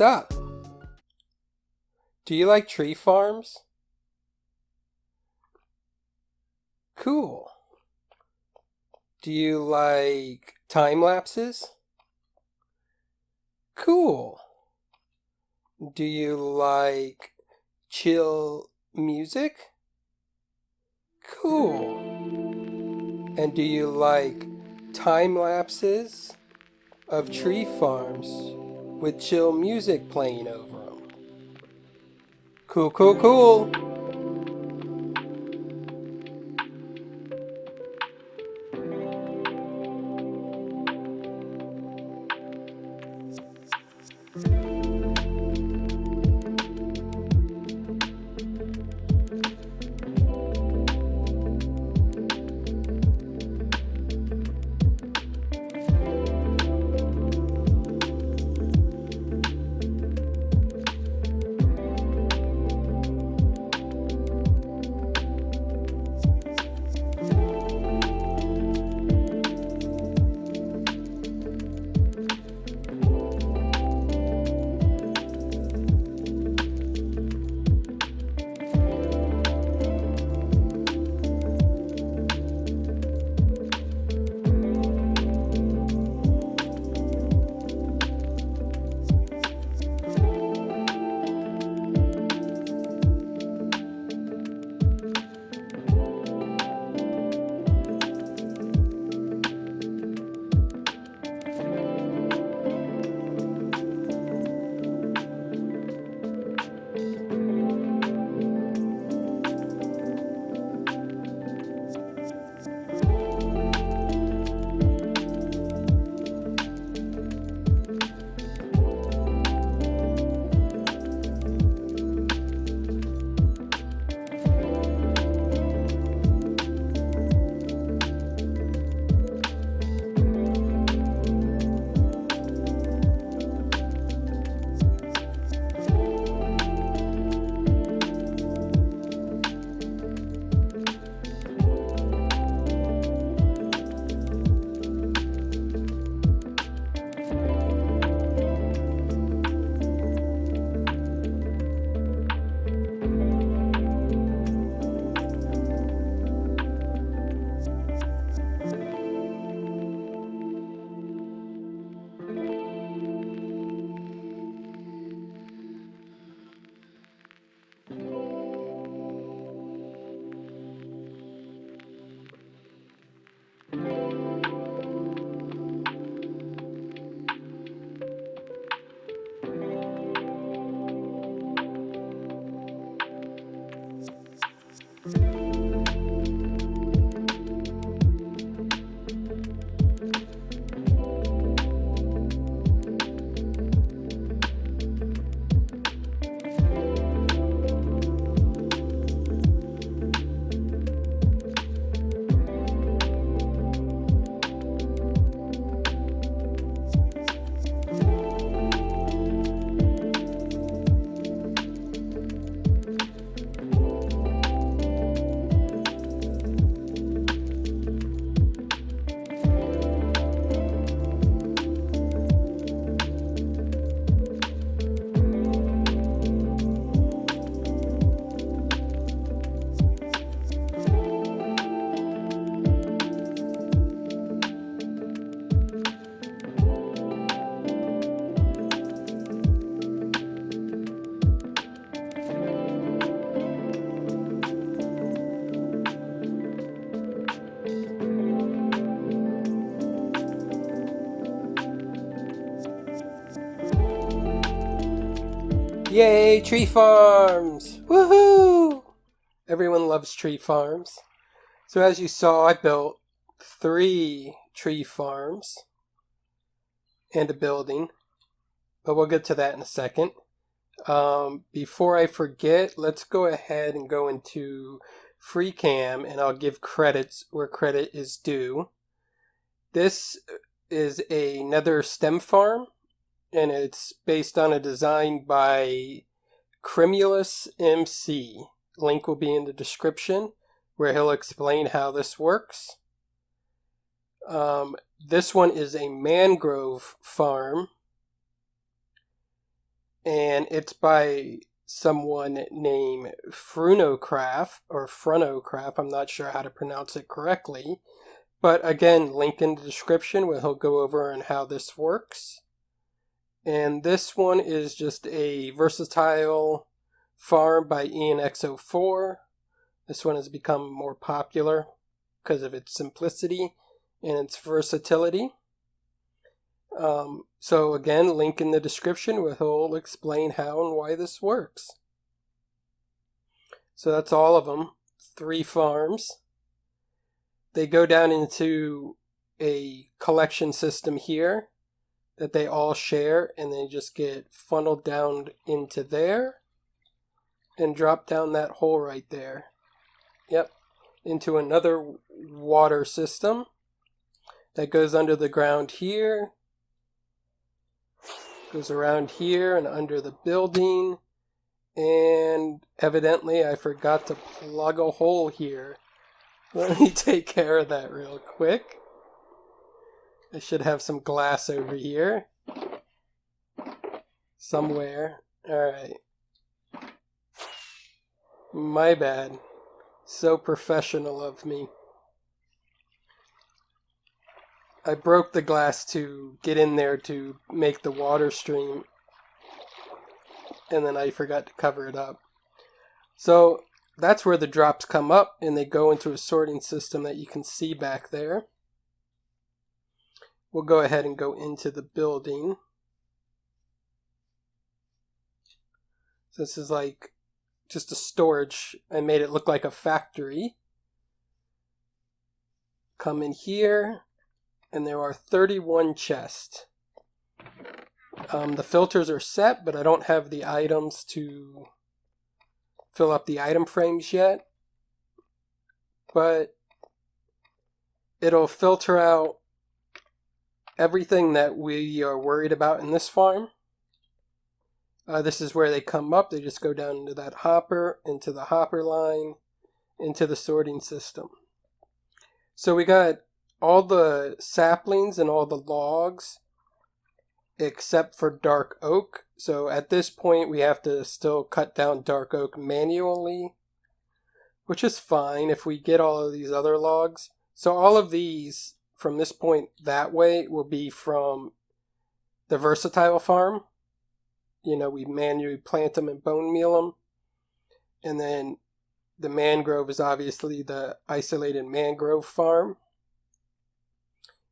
What's up? Do you like tree farms? Cool. Do you like time lapses? Cool. Do you like chill music? Cool. And do you like time lapses of tree farms with chill music playing over them? Cool, cool, cool. Yay, tree farms! Woohoo! Everyone loves tree farms. So as you saw, I built 3 tree farms and a building, but we'll get to that in a second. Before I forget, let's go ahead and go into FreeCam, and I'll give credits where credit is due. This is another stem farm, and it's based on a design by Crimulus MC. Link will be in the description where he'll explain how this works. This one is a mangrove farm, and it's by someone named Frunocraft, or Frunocraft. I'm not sure how to pronounce it correctly. But again, link in the description where he'll go over on how this works. And this one is just a versatile farm by ENX04. This one has become more popular because of its simplicity and its versatility. So again, link in the description where he'll explain how and why this works. So that's all of them. 3 farms. They go down into a collection system here that they all share, and they just get funneled down into there and drop down that hole right there. Yep, into another water system that goes under the ground here, goes around here and under the building, and evidently I forgot to plug a hole here. Let me take care of that real quick. I should have some glass over here somewhere. Alright. My bad. So professional of me. I broke the glass to get in there to make the water stream, and then I forgot to cover it up. So that's where the drops come up, and they go into a sorting system that you can see back there. We'll go ahead and go into the building. So this is like just a storage. I made it look like a factory. Come in here, and there are 31 chests. The filters are set, but I don't have the items to fill up the item frames yet. But it'll filter out everything that we are worried about in this farm. This is where they come up. They just go down into that hopper, into the hopper line, into the sorting system. So we got all the saplings and all the logs except for dark oak. So at this point we have to still cut down dark oak manually, which is fine if we get all of these other logs. So all of these from this point that way will be from the versatile farm. You know, we manually plant them and bone meal them. And then the mangrove is obviously the isolated mangrove farm.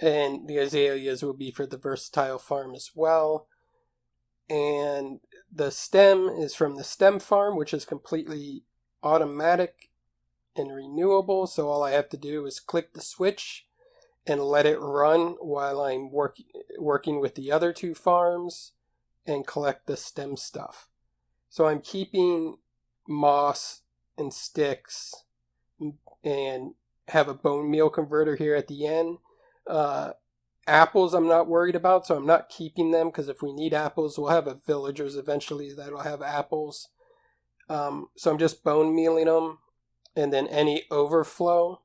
And the azaleas will be for the versatile farm as well. And the stem is from the stem farm, which is completely automatic and renewable. So all I have to do is click the switch and let it run while I'm working with the other 2 farms and collect the stem stuff. So I'm keeping moss and sticks and have a bone meal converter here at the end. Apples I'm not worried about, so I'm not keeping them, because if we need apples, we'll have a villagers eventually that'll have apples. So I'm just bone mealing them, and then any overflow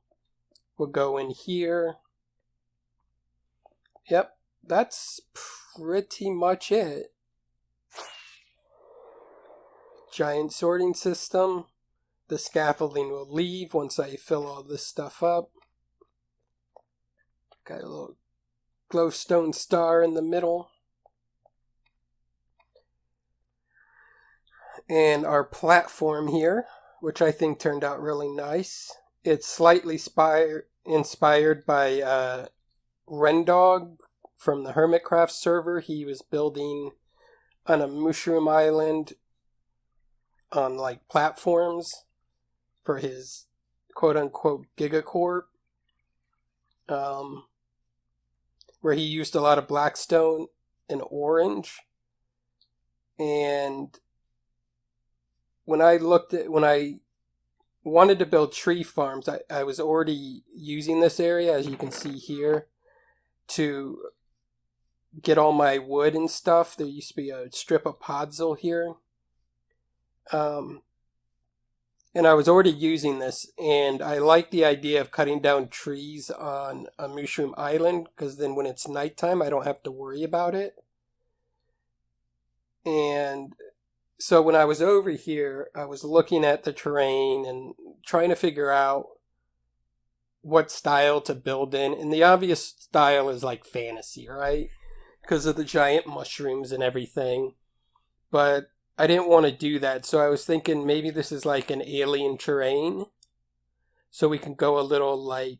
will go in here. Yep, that's pretty much it. Giant sorting system. The scaffolding will leave once I fill all this stuff up. Got a little glowstone star in the middle. And our platform here, which I think turned out really nice. It's slightly inspired by Rendog from the Hermitcraft server. He was building on a mushroom island on like platforms for his quote-unquote gigacorp, where he used a lot of blackstone and orange. And when I wanted to build tree farms, I was already using this area, as you can see here, to get all my wood and stuff. There used to be a strip of podzol here. And I was already using this, and I like the idea of cutting down trees on a mushroom island, because then when it's nighttime I don't have to worry about it. And so when I was over here, I was looking at the terrain and trying to figure out what style to build in. And the obvious style is like fantasy, right? Because of the giant mushrooms and everything. But I didn't want to do that, so I was thinking maybe this is like an alien terrain. So we can go a little like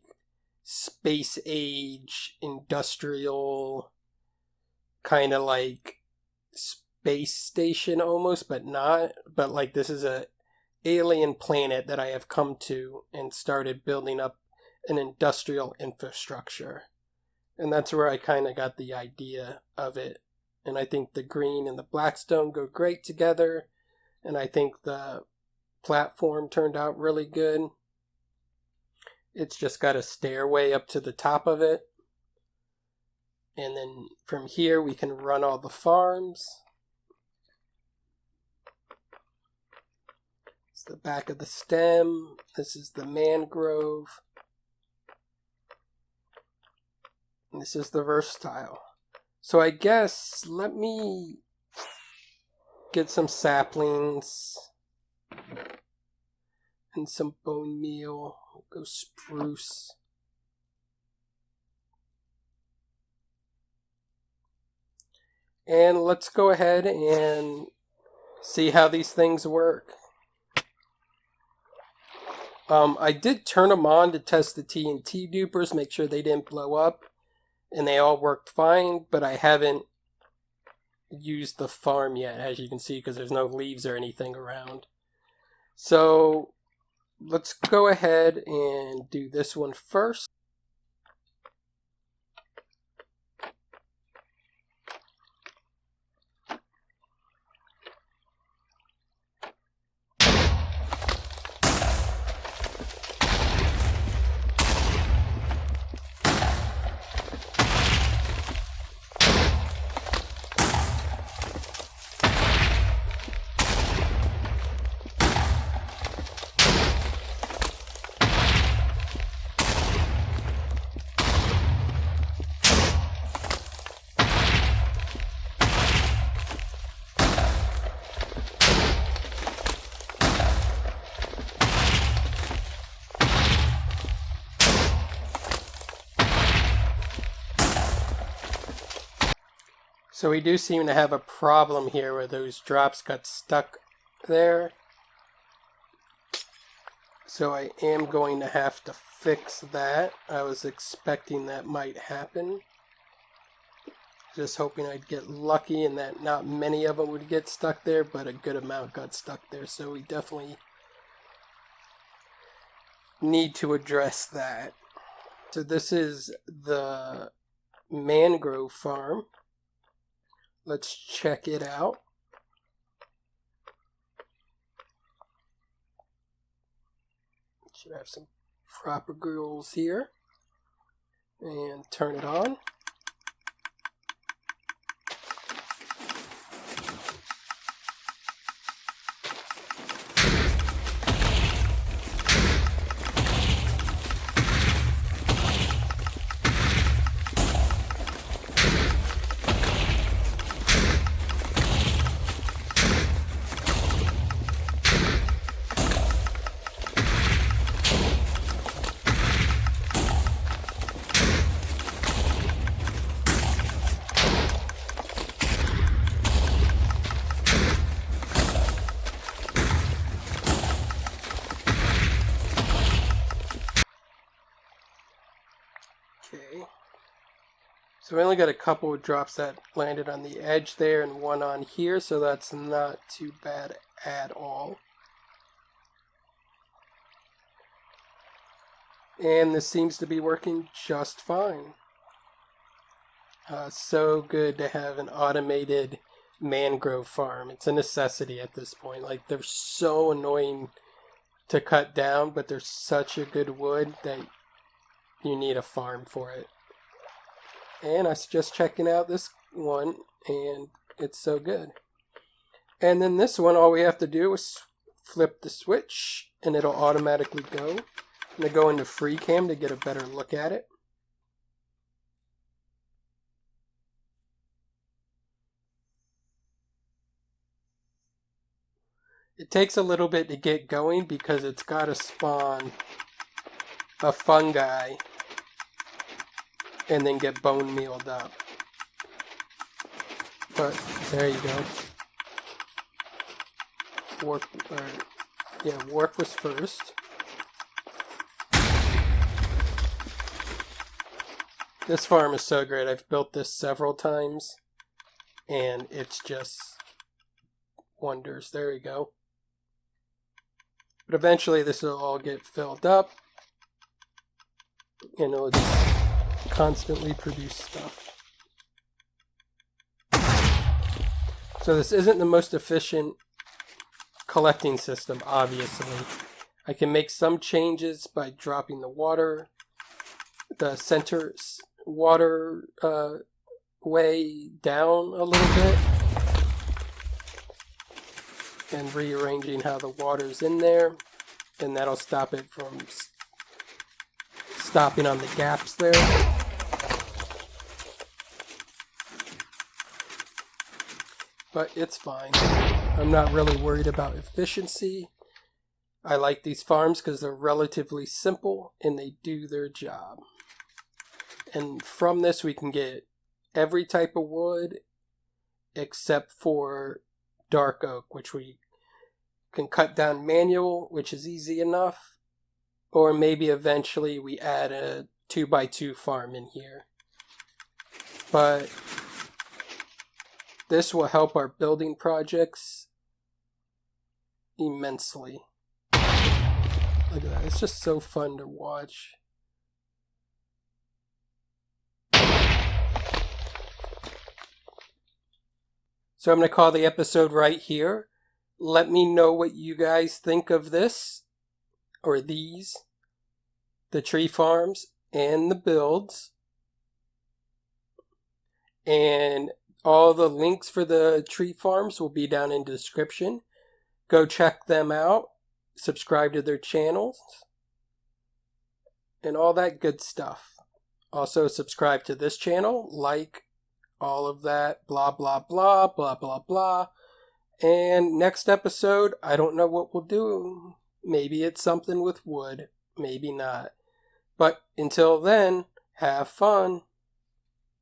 space age, industrial, kind of like space station almost, but not. But like this is a alien planet that I have come to and started building up an industrial infrastructure. And that's where I kind of got the idea of it. And I think the green and the blackstone go great together. And I think the platform turned out really good. It's just got a stairway up to the top of it. And then from here we can run all the farms. It's the back of the stem. This is the mangrove. And this is the versatile. So I guess let me get some saplings and some bone meal. We'll go spruce. And let's go ahead and see how these things work. I did turn them on to test the TNT dupers, make sure they didn't blow up. And they all worked fine, but I haven't used the farm yet, as you can see, because there's no leaves or anything around. So let's go ahead and do this one first. So we do seem to have a problem here where those drops got stuck there. So I am going to have to fix that. I was expecting that might happen. Just hoping I'd get lucky and that not many of them would get stuck there, but a good amount got stuck there. So we definitely need to address that. So this is the Mangrove Farm. Let's check it out. Should have some proper grills here. And turn it on. Okay, so we only got a couple of drops that landed on the edge there and one on here, so that's not too bad at all. And this seems to be working just fine. So good to have an automated mangrove farm. It's a necessity at this point. Like, they're so annoying to cut down, but they're such a good wood that you need a farm for it. And I suggest checking out this one, and it's so good. And then this one, all we have to do is flip the switch, and it'll automatically go. I'm going to go into free cam to get a better look at it. It takes a little bit to get going because it's got to spawn a fungi and then get bone mealed up. But there you go. Warp was first. This farm is so great. I've built this several times and it's just wonders. There we go. But eventually this will all get filled up and it'll just constantly produce stuff. So this isn't the most efficient collecting system, obviously. I can make some changes by dropping the center water way down a little bit and rearranging how the water's in there, and that'll stop it from stopping on the gaps there. But it's fine. I'm not really worried about efficiency. I like these farms because they're relatively simple and they do their job. And from this we can get every type of wood except for dark oak, which we can cut down manual, which is easy enough. Or maybe eventually we add a 2x2 farm in here. But this will help our building projects immensely. Look at that. It's just so fun to watch. So I'm going to call the episode right here. Let me know what you guys think of this, or these, the tree farms and the builds. And all the links for the tree farms will be down in the description. Go check them out. Subscribe to their channels. And all that good stuff. Also subscribe to this channel. Like all of that. Blah, blah, blah. Blah, blah, blah. And next episode, I don't know what we'll do. Maybe it's something with wood. Maybe not. But until then, have fun.